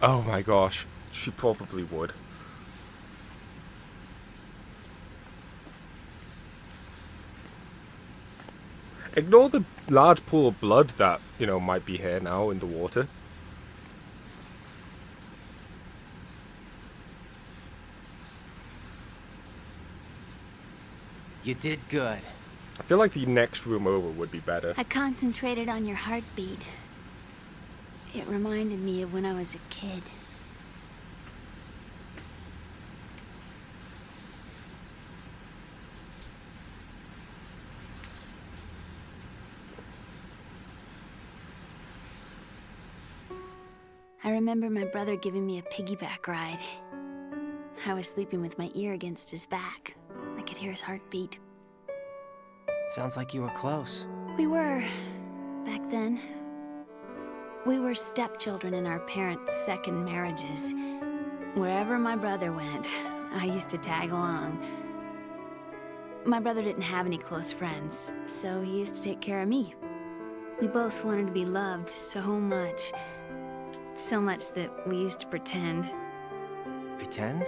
Oh my gosh. She probably would. Ignore the large pool of blood that, might be here now in the water. You did good. I feel like the next room over would be better. I concentrated on your heartbeat. It reminded me of when I was a kid. I remember my brother giving me a piggyback ride. I was sleeping with my ear against his back. I could hear his heartbeat. Sounds like you were close. We were, back then. We were stepchildren in our parents' second marriages. Wherever my brother went, I used to tag along. My brother didn't have any close friends, so he used to take care of me. We both wanted to be loved so much. So much that we used to pretend. Pretend?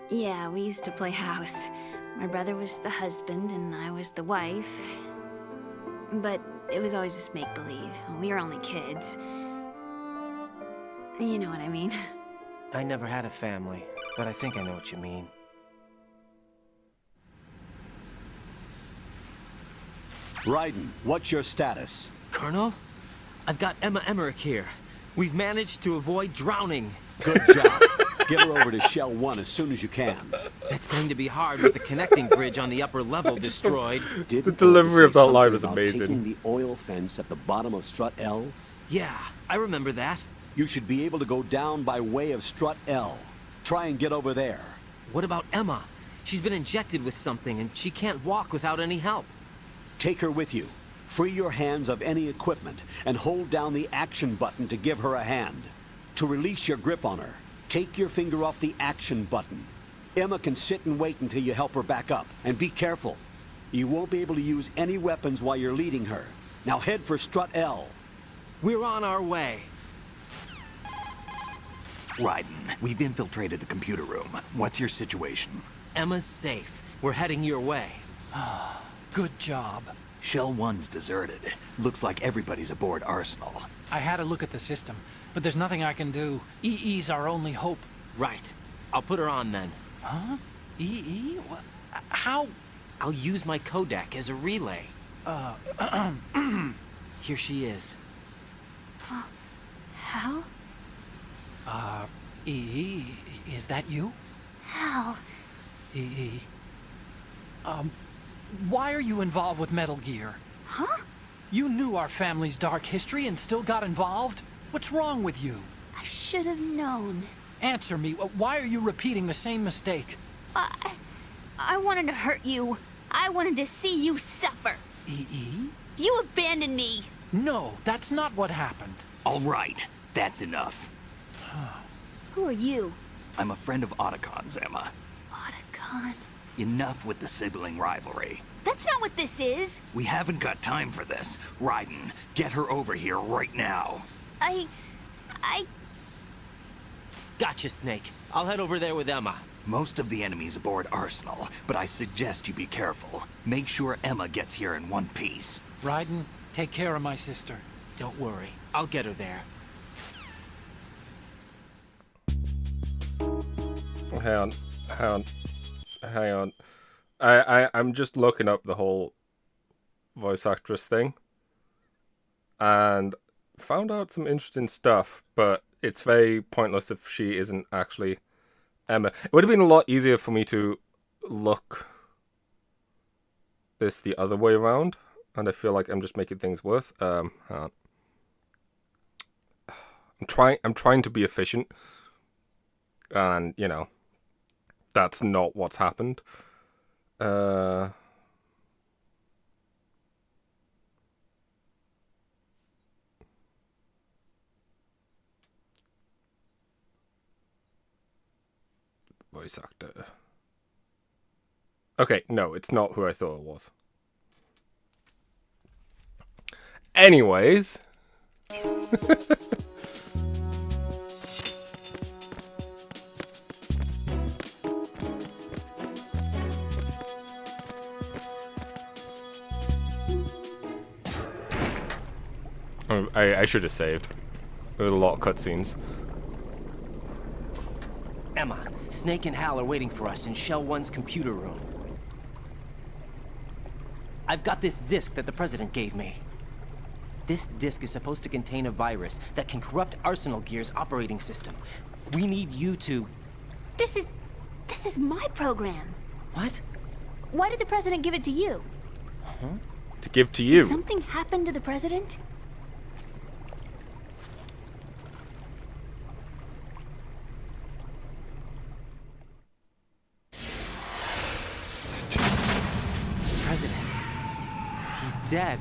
Yeah, we used to play house. My brother was the husband and I was the wife. But it was always just make-believe. We were only kids. You know what I mean. I never had a family, but I think I know what you mean. Raiden, what's your status? Colonel? I've got Emma Emmerich here. We've managed to avoid drowning. Good job. Get her over to Shell 1 as soon as you can. That's going to be hard with the connecting bridge on the upper level destroyed. Didn't delivery of that say line was something about amazing. Taking the oil fence at the bottom of Strut L? Yeah, I remember that. You should be able to go down by way of Strut L. Try and get over there. What about Emma? She's been injected with something and she can't walk without any help. Take her with you. Free your hands of any equipment and hold down the action button to give her a hand. To release your grip on her, take your finger off the action button. Emma can sit and wait until you help her back up. And be careful. You won't be able to use any weapons while you're leading her. Now head for Strut L. We're on our way. Raiden, we've infiltrated the computer room. What's your situation? Emma's safe. We're heading your way. Good job. Shell 1's deserted. Looks like everybody's aboard Arsenal. I had a look at the system, but there's nothing I can do. EE's our only hope. Right. I'll put her on then. Huh? EE? How? I'll use my Kodak as a relay. Here she is. How? EE, is that you? How? EE. Why are you involved with Metal Gear? Huh? You knew our family's dark history and still got involved? What's wrong with you? I should have known. Answer me. Why are you repeating the same mistake? I wanted to hurt you. I wanted to see you suffer. EE? You abandoned me. No, that's not what happened. All right, that's enough. Who are you? I'm a friend of Otacon's, Emma. Otacon. Enough with the sibling rivalry. That's not what this is. We haven't got time for this. Raiden, get her over here right now. I... Gotcha, Snake. I'll head over there with Emma. Most of the enemy's aboard Arsenal, but I suggest you be careful. Make sure Emma gets here in one piece. Raiden, take care of my sister. Don't worry. I'll get her there. Hang on. I'm just looking up the whole voice actress thing and found out some interesting stuff, but it's very pointless if she isn't actually Emma. It would have been a lot easier for me to look this the other way around, and I feel like I'm just making things worse. Hang on. I'm trying to be efficient, and that's not what's happened. Voice actor. Okay, no, it's not who I thought it was. Anyways. I should have saved. There was a lot of cutscenes. Emma, Snake and Hal are waiting for us in Shell 1's computer room. I've got this disk that the President gave me. This disk is supposed to contain a virus that can corrupt Arsenal Gear's operating system. We need you to... This is my program. What? Why did the President give it to you? To give to you. Did something happen to the President? President. He's dead.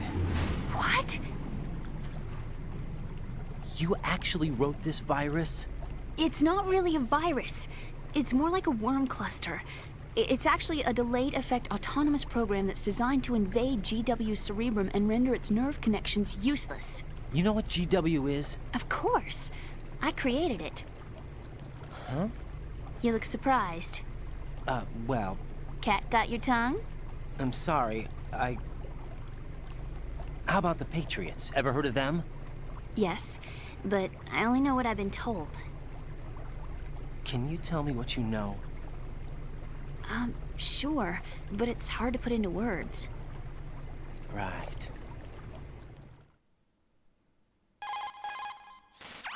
What? You actually wrote this virus? It's not really a virus. It's more like a worm cluster. It's actually a delayed effect autonomous program that's designed to invade GW's cerebrum and render its nerve connections useless. You know what GW is? Of course. I created it. Huh? You look surprised. Well, Cat got your tongue? I'm sorry. How about the Patriots? Ever heard of them? Yes, but I only know what I've been told. Can you tell me what you know? Sure, but it's hard to put into words. Right.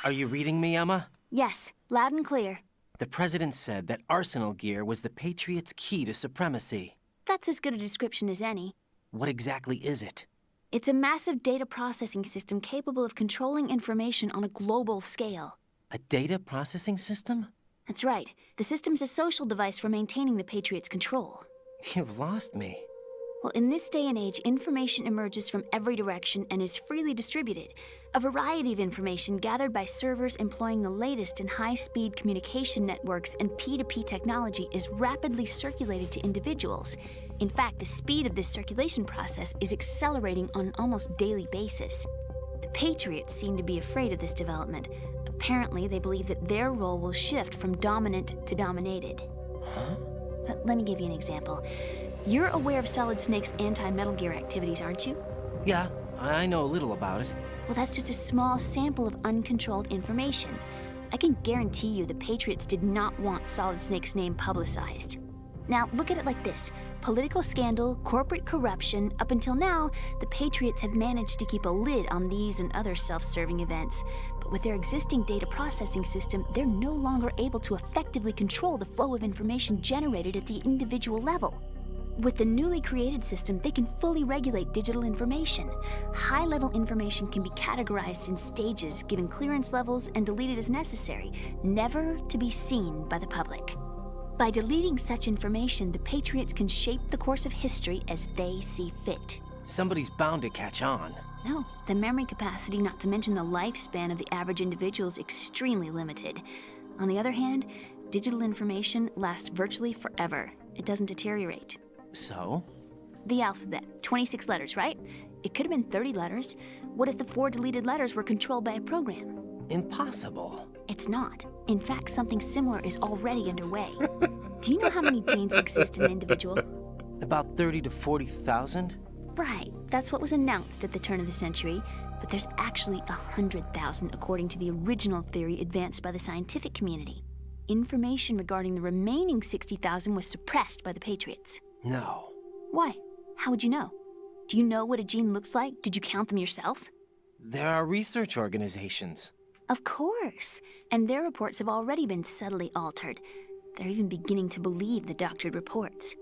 Are you reading me, Emma? Yes, loud and clear. The President said that Arsenal Gear was the Patriots' key to supremacy. That's as good a description as any. What exactly is it? It's a massive data processing system capable of controlling information on a global scale. A data processing system? That's right. The system's a social device for maintaining the Patriots' control. You've lost me. Well, in this day and age, information emerges from every direction and is freely distributed. A variety of information gathered by servers employing the latest in high-speed communication networks and P2P technology is rapidly circulated to individuals. In fact, the speed of this circulation process is accelerating on an almost daily basis. The Patriots seem to be afraid of this development. Apparently, they believe that their role will shift from dominant to dominated. Huh? Let me give you an example. You're aware of Solid Snake's anti-Metal Gear activities, aren't you? Yeah, I know a little about it. Well, that's just a small sample of uncontrolled information. I can guarantee you the Patriots did not want Solid Snake's name publicized. Now, look at it like this. Political scandal, corporate corruption, up until now, the Patriots have managed to keep a lid on these and other self-serving events. But with their existing data processing system, they're no longer able to effectively control the flow of information generated at the individual level. With the newly created system, they can fully regulate digital information. High-level information can be categorized in stages, given clearance levels, and deleted as necessary, never to be seen by the public. By deleting such information, the Patriots can shape the course of history as they see fit. Somebody's bound to catch on. No, the memory capacity, not to mention the lifespan of the average individual, is extremely limited. On the other hand, digital information lasts virtually forever. It doesn't deteriorate. So? The alphabet, 26 letters, right? It could have been 30 letters. What if the 4 deleted letters were controlled by a program? Impossible. It's not. In fact, something similar is already underway. Do you know how many genes exist in an individual? About 30 to 40,000? Right, that's what was announced at the turn of the century, but there's actually 100,000 according to the original theory advanced by the scientific community. Information regarding the remaining 60,000 was suppressed by the Patriots. No. Why? How would you know? Do you know what a gene looks like? Did you count them yourself? There are research organizations. Of course, and their reports have already been subtly altered. They're even beginning to believe the doctored reports.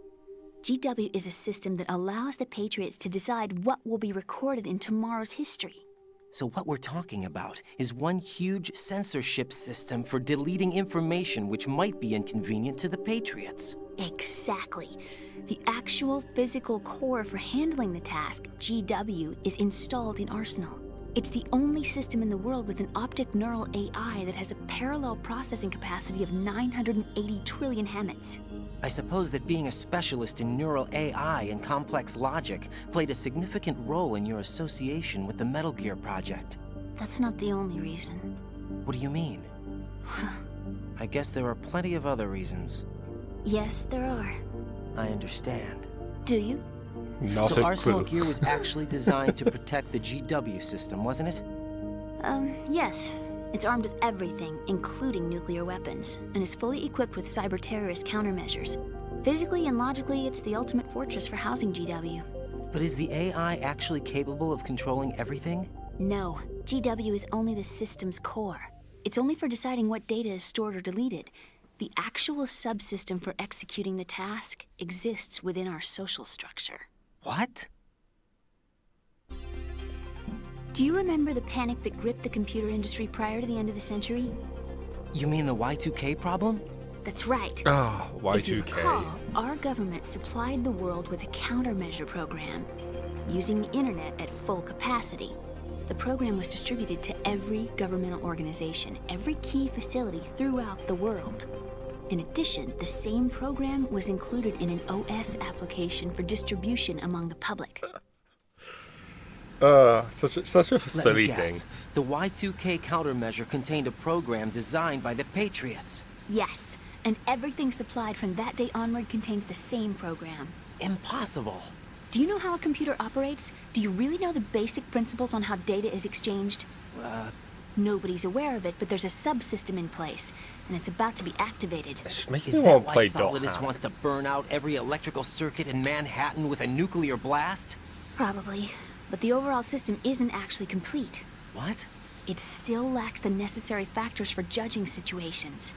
GW is a system that allows the Patriots to decide what will be recorded in tomorrow's history. So what we're talking about is one huge censorship system for deleting information which might be inconvenient to the Patriots. Exactly. The actual physical core for handling the task, GW, is installed in Arsenal. It's the only system in the world with an optic neural AI that has a parallel processing capacity of 980 trillion Hammets. I suppose that being a specialist in neural AI and complex logic played a significant role in your association with the Metal Gear project. That's not the only reason. What do you mean? I guess there are plenty of other reasons. Yes, there are. I understand. Do you? Not So a Arsenal clue. Gear was actually designed to protect the GW system, wasn't it? Yes. It's armed with everything, including nuclear weapons, and is fully equipped with cyber-terrorist countermeasures. Physically and logically, it's the ultimate fortress for housing GW. But is the AI actually capable of controlling everything? No, GW is only the system's core. It's only for deciding what data is stored or deleted. The actual subsystem for executing the task exists within our social structure. What? Do you remember the panic that gripped the computer industry prior to the end of the century? You mean the Y2K problem? That's right. Ah, If you recall, Y2K. our government supplied the world with a countermeasure program, using the internet at full capacity. The program was distributed to every governmental organization, every key facility throughout the world. In addition, the same program was included in an OS application for distribution among the public. Such a Let me silly guess. thing. The Y2K countermeasure contained a program designed by the Patriots. Yes, and everything supplied from that day onward contains the same program. Impossible. Do you know how a computer operates? Do you really know the basic principles on how data is exchanged? Nobody's aware of it, but there's a subsystem in place, and it's about to be activated. Is You that won't why play Solidus Dot wants to burn out every electrical circuit in Manhattan with a nuclear blast? Probably, but the overall system isn't actually complete. What? It still lacks the necessary factors for judging situations.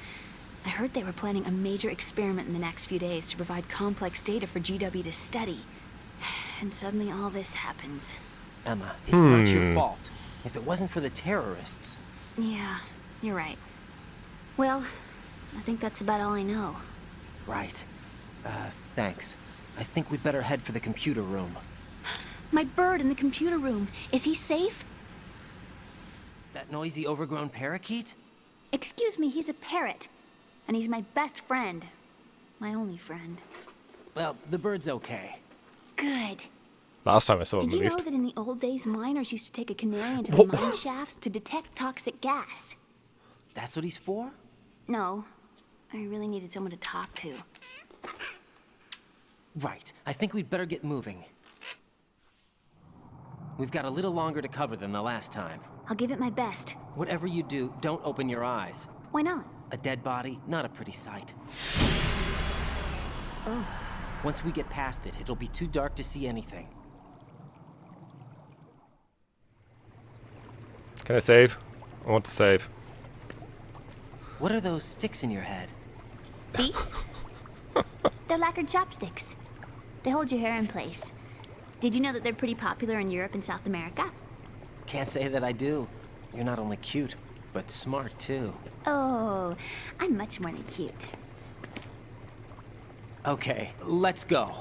I heard they were planning a major experiment in the next few days to provide complex data for GW to study. And suddenly all this happens. Emma, it's not your fault. If it wasn't for the terrorists... Yeah, you're right. Well, I think that's about all I know. Right. Thanks. I think we'd better head for the computer room. My bird in the computer room, is he safe? That noisy, overgrown parakeet? Excuse me, he's a parrot. And he's my best friend. My only friend. Well, the bird's okay. Good. Last time I saw him, Did at you know least. that in the old days, miners used to take a canary into the mine shafts to detect toxic gas? That's what he's for? No, I really needed someone to talk to. Right. I think we'd better get moving. We've got a little longer to cover than the last time. I'll give it my best. Whatever you do, don't open your eyes. Why not? A dead body, not a pretty sight. Oh, Once we get past it, it'll be too dark to see anything. Can I save? I want to save. What are those sticks in your head? these? They're lacquered chopsticks. They hold your hair in place. Did you know that they're pretty popular in Europe and South America? Can't say that I do. You're not only cute, but smart too. Oh, I'm much more than cute. Okay, let's go.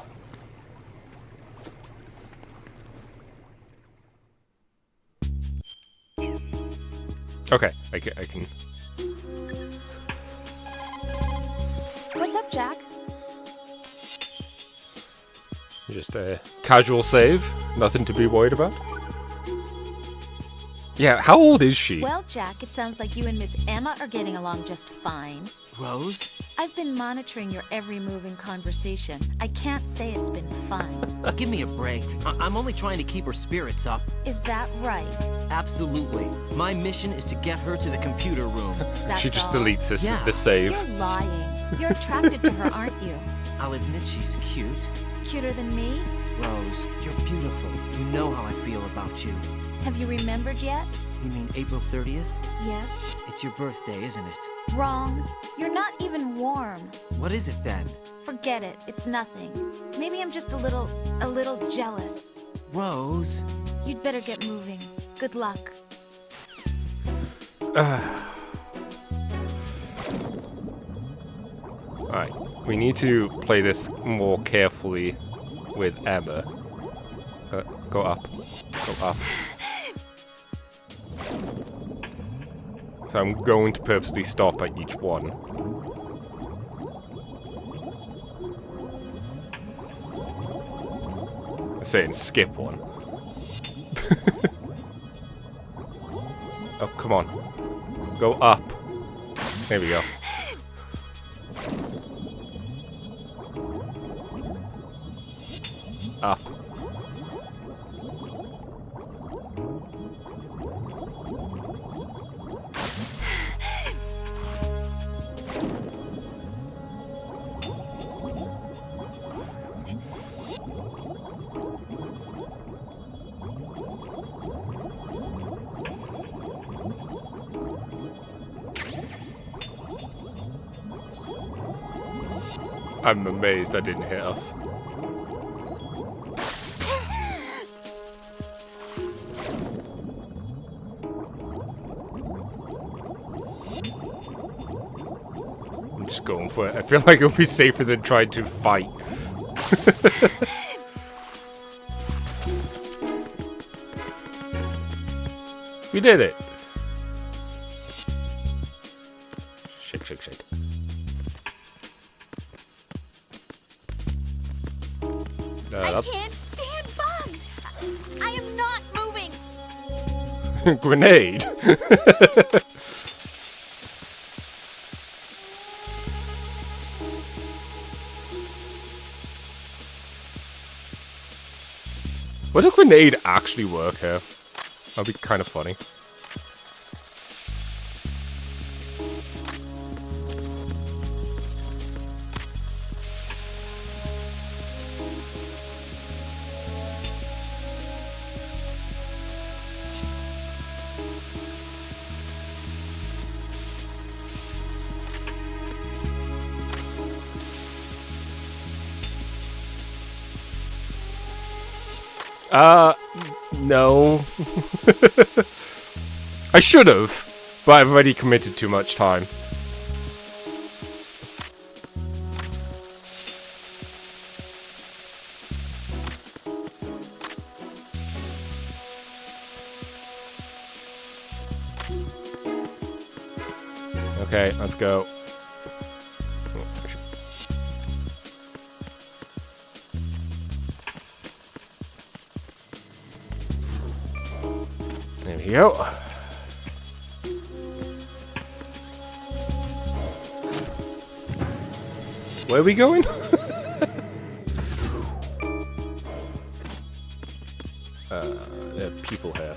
Okay, I can. What's up, Jack? Just a casual save. Nothing to be worried about. Yeah, how old is she? Well, Jack, it sounds like you and Miss Emma are getting along just fine. Rose? I've been monitoring your every move in conversation. I can't say it's been fun. Give me a break. I'm only trying to keep her spirits up. Is that right? Absolutely. My mission is to get her to the computer room. That's She just all? deletes this Yeah. save. You're lying. You're attracted to her, aren't you? I'll admit she's cute. Cuter than me? Rose, you're beautiful. You know how I feel about you. Have you remembered yet? You mean April 30th? Yes. It's your birthday, isn't it? Wrong. You're not even warm. What is it then? Forget it. It's nothing. Maybe I'm just a little jealous. Rose? You'd better get moving. Good luck. Alright, we need to play this more carefully with Emma. Go up. Go up. So I'm going to purposely stop at each one. I'm saying skip one. Oh, come on. Go up. There we go. Up. I'm amazed that didn't hit us. I'm just going for it. I feel like it'll be safer than trying to fight. We did it! Shake, shake, shake. I can't stand bugs! I am not moving! Grenade! Would a grenade actually work here? That'd be kind of funny. No. I should have, but I've already committed too much time. Okay, let's go. There we go. Where are we going? There are people here.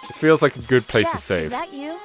This feels like a good place to Jack, save. is that you?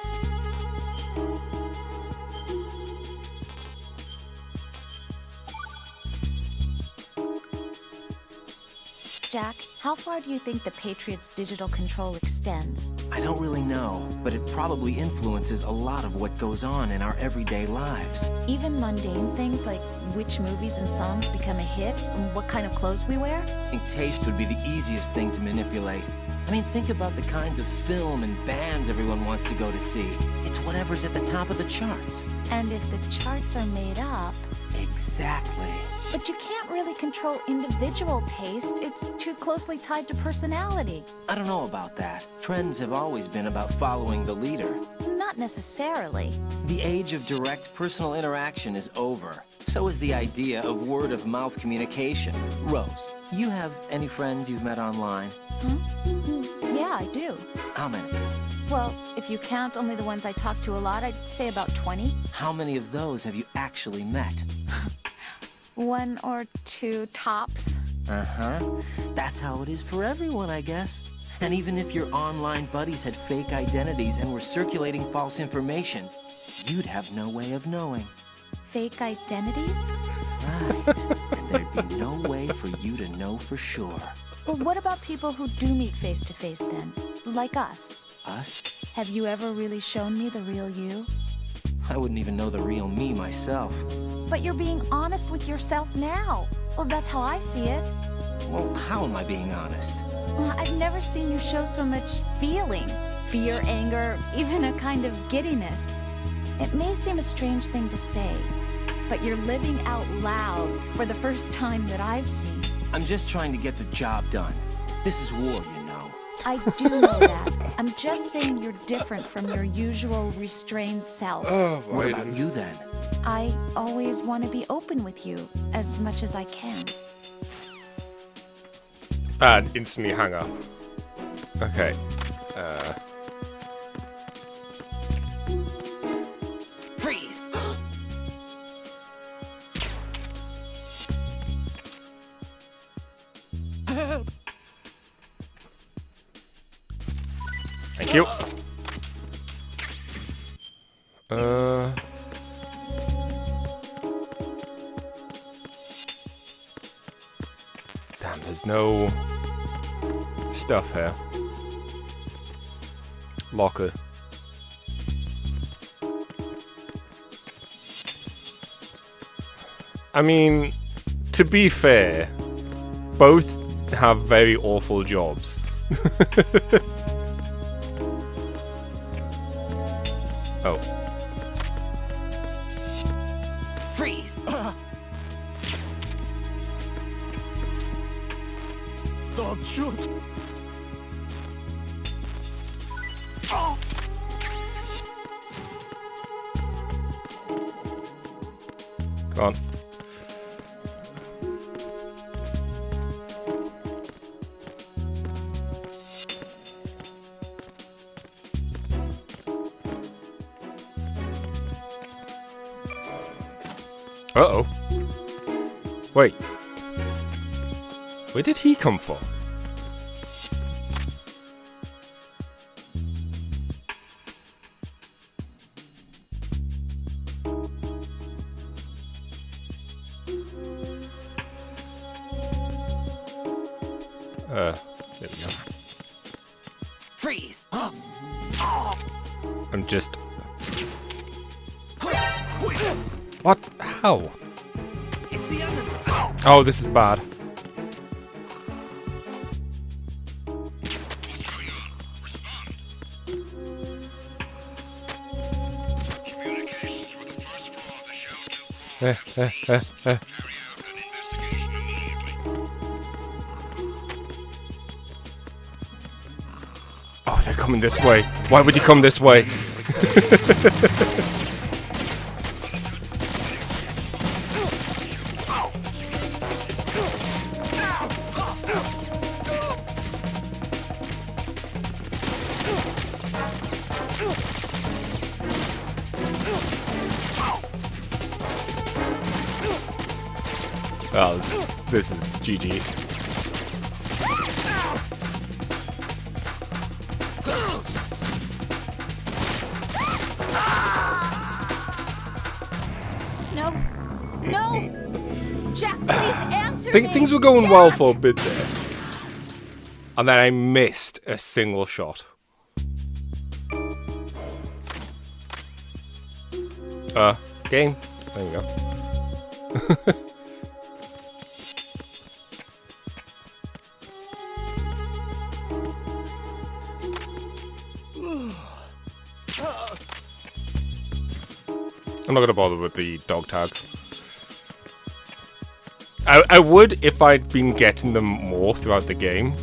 Jack, how far do you think the Patriots' digital control extends? I don't really know, but it probably influences a lot of what goes on in our everyday lives. Even mundane things like which movies and songs become a hit and what kind of clothes we wear? I think taste would be the easiest thing to manipulate. I mean, think about the kinds of film and bands everyone wants to go to see. It's whatever's at the top of the charts. And if the charts are made up... Exactly. But you can't really control individual taste. It's too closely tied to personality. I don't know about that. Trends have always been about following the leader. Not necessarily. The age of direct personal interaction is over. So is the idea of word-of-mouth communication. Rose, you have any friends you've met online? Yeah, I do. How many? Well, if you count only the ones I talk to a lot, I'd say about 20. How many of those have you actually met? 1 or 2 tops. Uh-huh. That's how it is for everyone, I guess. And even if your online buddies had fake identities and were circulating false information, you'd have no way of knowing. Fake identities? Right. And there'd be no way for you to know for sure. Well, what about people who do meet face to face then? Like us. Us? Have you ever really shown me the real you? I wouldn't even know the real me myself. But you're being honest with yourself now. Well, that's how I see it. Well, how am I being honest? Well, I've never seen you show so much feeling. Fear, anger, even a kind of giddiness. It may seem a strange thing to say, but you're living out loud for the first time that I've seen. I'm just trying to get the job done. This is war, you know. I do know that. I'm just saying you're different from your usual restrained self. What about you then? I always want to be open with you as much as I can. And instantly hang up. Okay. Freeze! Thank you. Damn, there's no stuff here. Locker. I mean, to be fair, both have very awful jobs. Oh. Freeze! Don't shoot! Go on. Uh-oh. Wait. Where did he come from? There we go. Freeze! I'm just... What? How? It's the enemy! Oh, this is bad. Communications with the first floor of the Shell 2 core. Carry out an investigation immediately. Oh, they're coming this way. Why would you come this way? Oh, this is GG. No. No! Jack, please answer me! Things were going Jack! well for a bit there. And then I missed a single shot. Game. There we go. I'm not gonna bother with the dog tags. I would if I'd been getting them more throughout the game.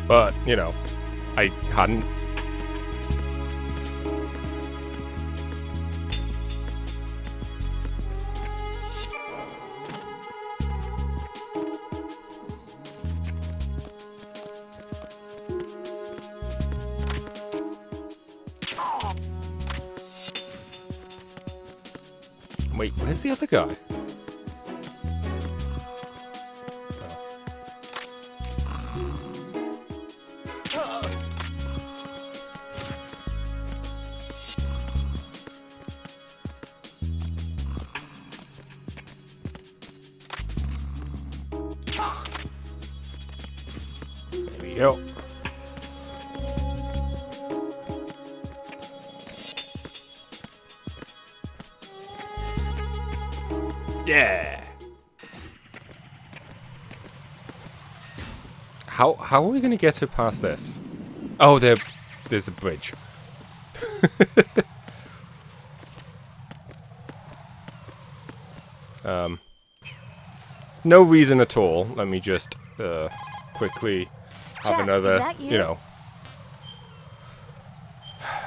But, you know, I hadn't. Wait, where's the other guy? There we go. Yeah. How are we gonna get her past this? Oh, there's a bridge. No reason at all. Let me just quickly have Jack, another, is that you? you know,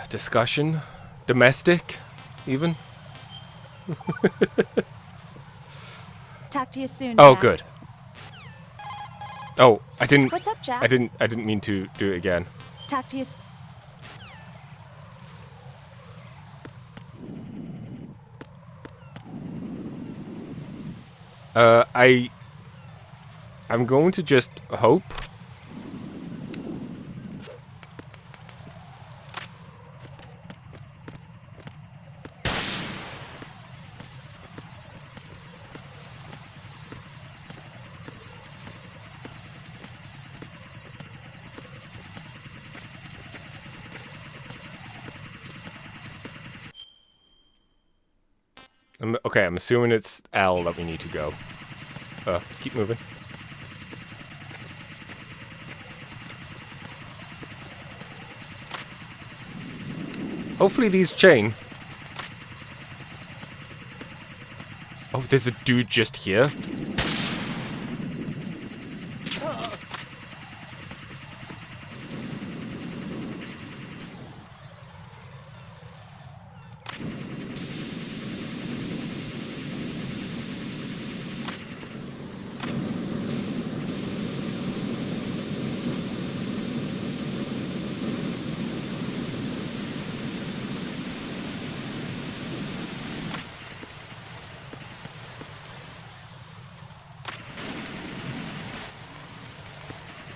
discussion, domestic, even. Talk to you soon, Oh, Jack. good. Oh, I didn't. What's up, Jack? I didn't mean to do it again. Talk to you I'm going to just hope. Okay, I'm assuming it's L that we need to go. Keep moving. Hopefully these chain. Oh, there's a dude just here.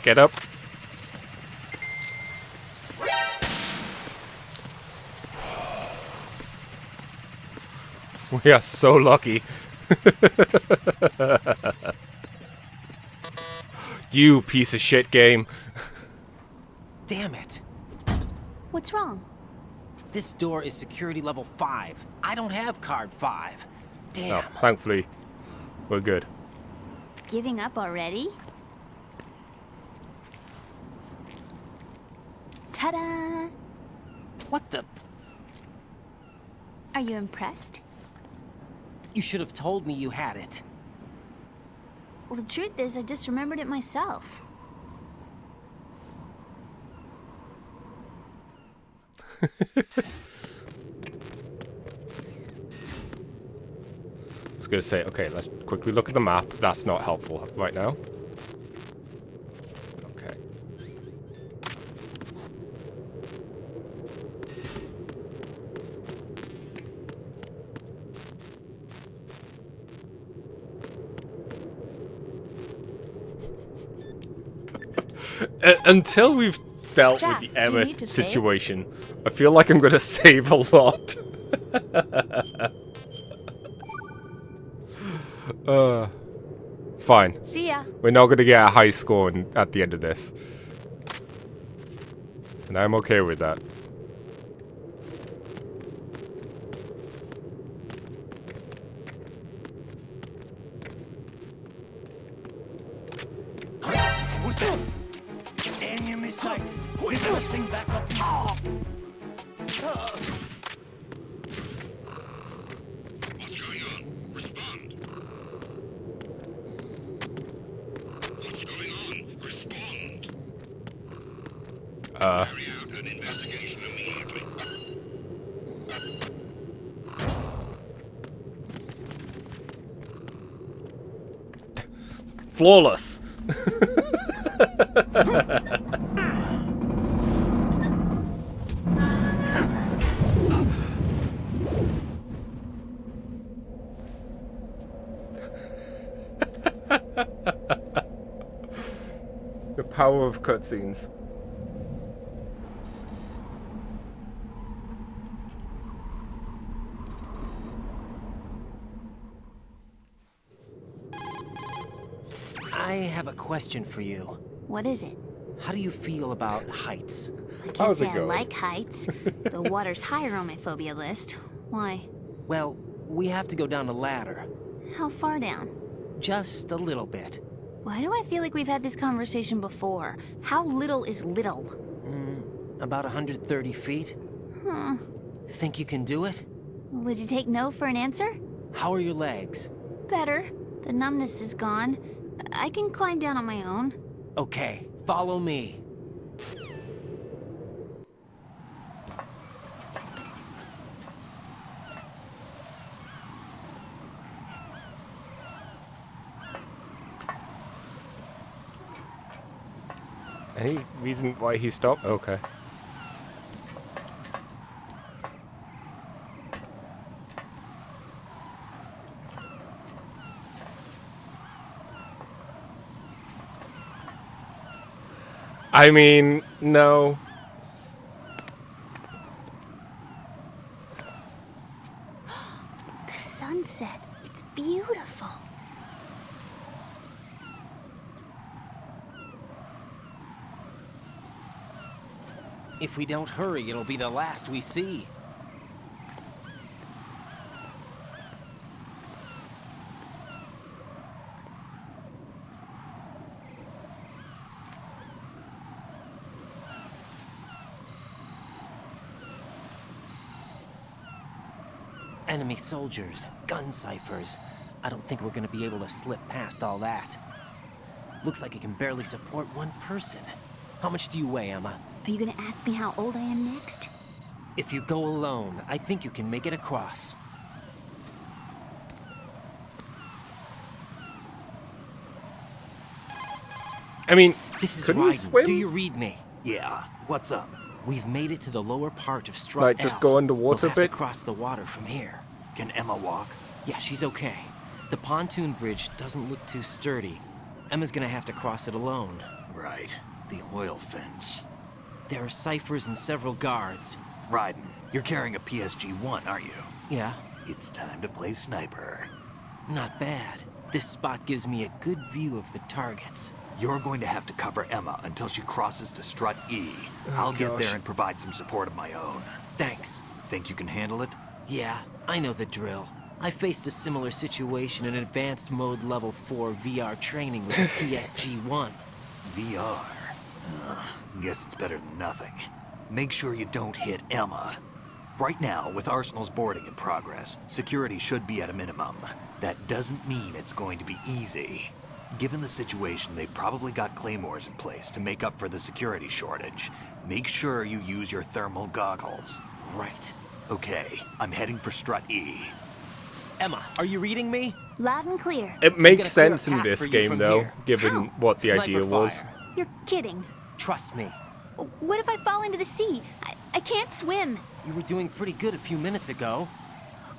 Get up. We are so lucky. You piece of shit game. Damn it. What's wrong? This door is security level 5. I don't have card 5. Damn. Oh, thankfully, we're good. Giving up already? Ta-da! What the? Are you impressed? You should have told me you had it. Well, the truth is, I just remembered it myself. I was gonna say, okay, let's quickly look at the map. That's not helpful right now. Okay. Until we've dealt Jack, with the do you Emma need to save? situation, I feel like I'm gonna save a lot. It's fine. See ya. We're not gonna get a high score at the end of this. And I'm okay with that. Who's that? Enemy sight. Pick this thing back up. What's going on? Respond. What's going on? Respond. Carry out an investigation immediately. Flawless. The power of cutscenes. I have a question for you. What is it? How do you feel about heights? I can't How's it say I going? like heights. The water's higher on my phobia list. Why? Well, we have to go down a ladder. How far down? Just a little bit. Why do I feel like we've had this conversation before? How little is little? About 130 feet. Huh. Think you can do it? Would you take no for an answer? How are your legs? Better. The numbness is gone. I can climb down on my own. Okay, follow me. Any reason why he stopped? Okay. I mean, no. The sunset. It's beautiful. If we don't hurry, it'll be the last we see. Enemy soldiers, gun ciphers. I don't think we're gonna be able to slip past all that. Looks like it can barely support one person. How much do you weigh, Emma? Are you gonna ask me how old I am next? If you go alone, I think you can make it across. I mean, This is couldn't you Raiden. swim? Do you read me? Yeah, what's up? We've made it to the lower part of Strut Like, just L. go underwater we'll a have bit? to cross the water from here. Can Emma walk? Yeah, she's okay. The pontoon bridge doesn't look too sturdy. Emma's gonna have to cross it alone. Right. The oil fence. There are ciphers and several guards. Raiden, you're carrying a PSG-1, aren't you? Yeah, It's time to play sniper. not bad. This spot gives me a good view of the targets. You're going to have to cover Emma until she crosses to Strut E. I'll get gosh. there and provide some support of my own. Thanks. Think you can handle it? Yeah, I know the drill. I faced a similar situation in advanced mode level 4 VR training with a PSG-1. VR. Guess it's better than nothing. Make sure you don't hit Emma. Right now, with Arsenal's boarding in progress, security should be at a minimum. That doesn't mean it's going to be easy. Given the situation, they've probably got claymores in place to make up for the security shortage. Make sure you use your thermal goggles. Right. Okay, I'm heading for Strut E. Emma, are you reading me? Loud and clear. It gonna makes clear a sense in path this for you game, from though, here. given How? what the Sniper idea was. fire. You're kidding. Trust me. What if I fall into the sea? I can't swim. You were doing pretty good a few minutes ago.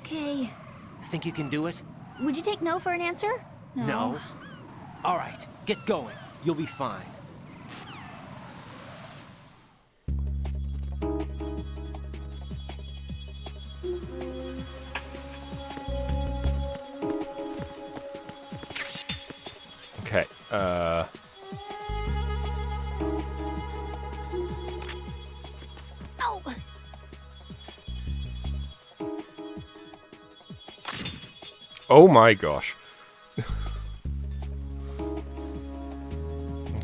Okay. Think you can do it? Would you take no for an answer? No. All right, get going. You'll be fine. Okay, Oh. oh my gosh.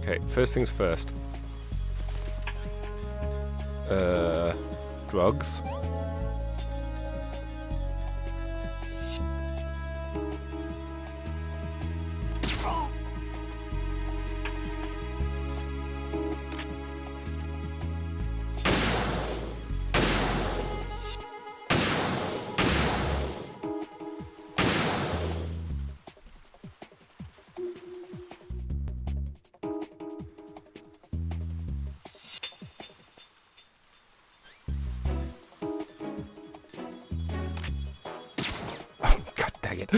Okay, first things first. Drugs. God dang it.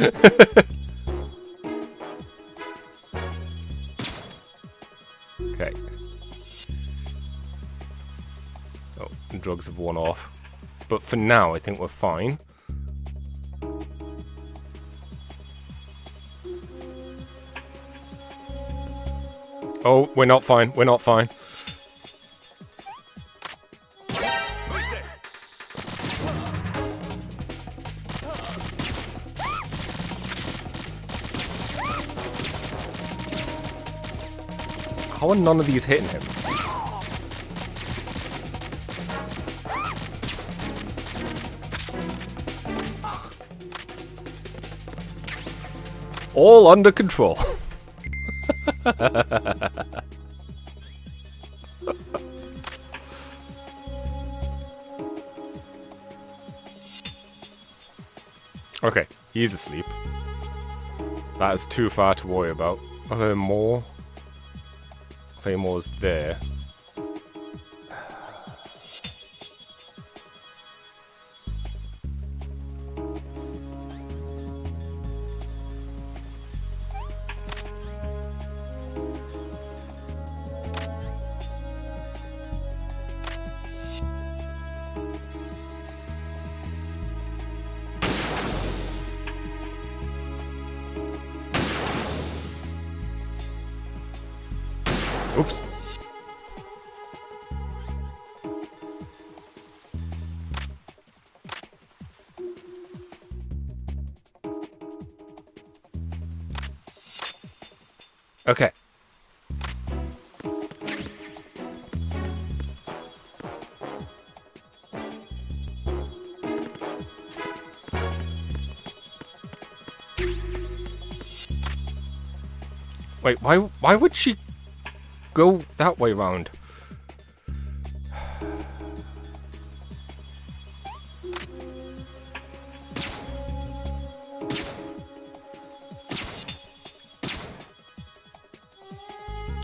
Okay. Oh, the drugs have worn off. But for now, I think we're fine. Oh, we're not fine. We're not fine. How are none of these hitting him? All under control. Okay, he's asleep. That is too far to worry about. Are there more? Claymore's there. Oops. Okay. Wait, why would she go that way round?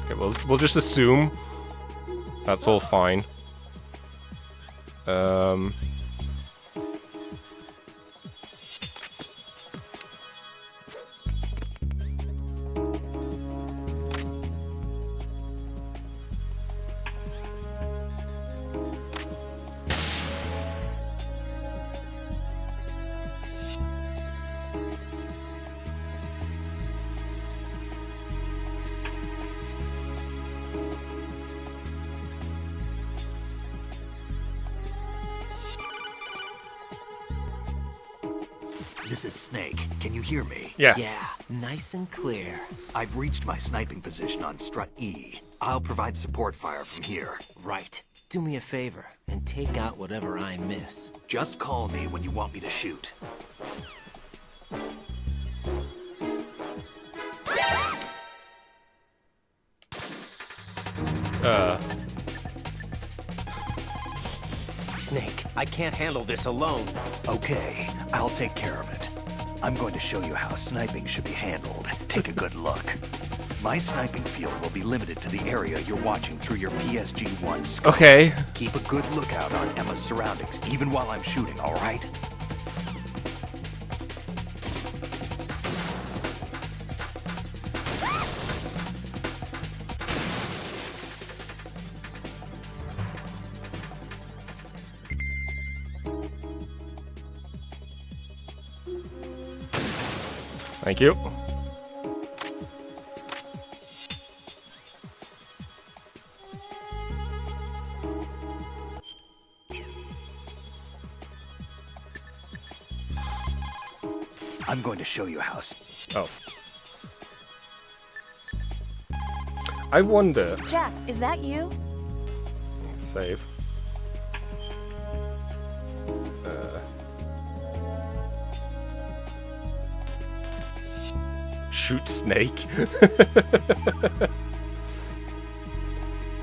Okay, we'll just assume that's all fine. This is Snake. Can you hear me? Yes. Yeah, nice and clear. I've reached my sniping position on strut E. I'll provide support fire from here. Right. Do me a favor and take out whatever I miss. Just call me when you want me to shoot. Snake, I can't handle this alone. Okay, I'll take care of it. I'm going to show you how sniping should be handled. Take a good look. My sniping field will be limited to the area you're watching through your PSG-1 scope. Okay. Keep a good lookout on Emma's surroundings, even while I'm shooting, all right? Thank you. I'm going to show you how. Oh. I wonder. Jack, is that you? Save. Shoot Snake.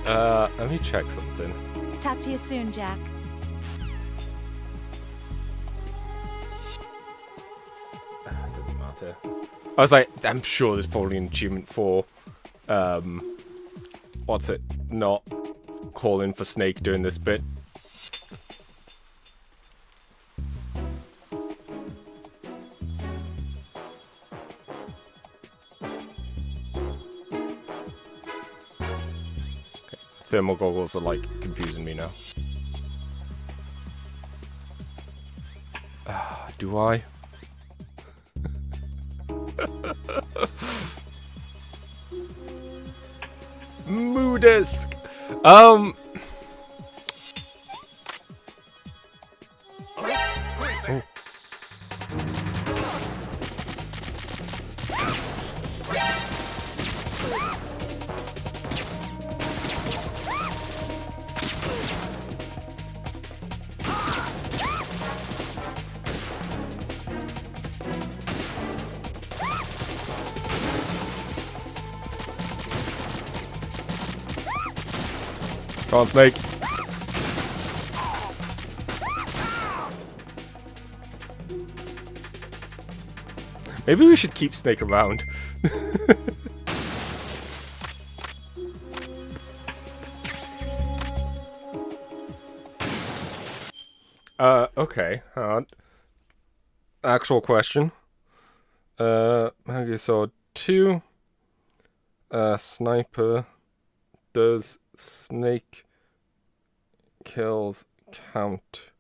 Let me check something. Talk to you soon, Jack. It doesn't matter. I was like, I'm sure there's probably an achievement for, what's it? Not calling for Snake doing this bit. Thermal goggles are like confusing me now. Do I? Moodisk. Oh. Come on, Snake. Maybe we should keep Snake around. Okay. Actual question. Okay, so 2. Sniper. Does Snake kills count?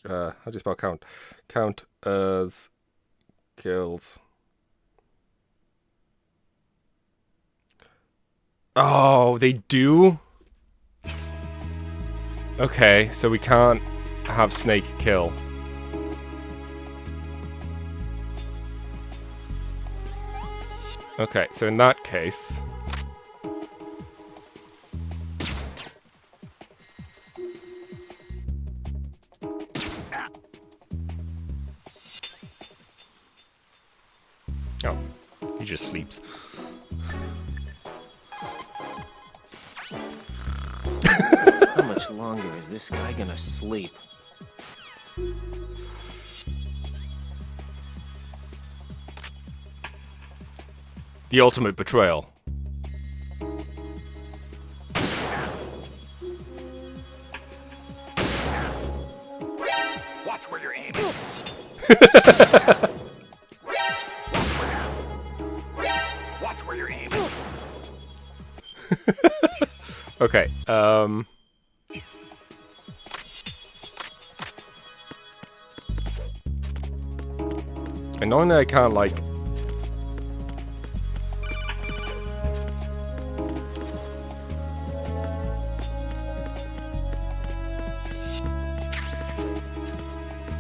How do you spell count? Count as kills. Oh, they do? Okay, so we can't have Snake kill. Okay, so in that case... Oh. just sleeps. How much longer is this guy gonna sleep? The ultimate betrayal. Watch where you're aiming. Watch where you're aiming. Okay, and knowing that I can't, like...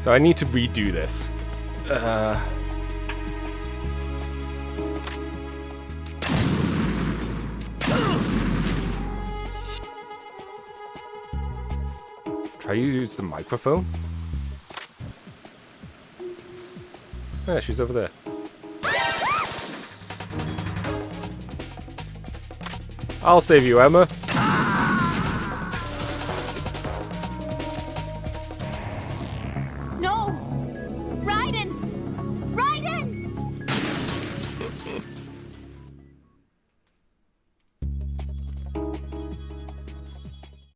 So I need to redo this. Try to use the microphone? Yeah, she's over there. I'll save you, Emma.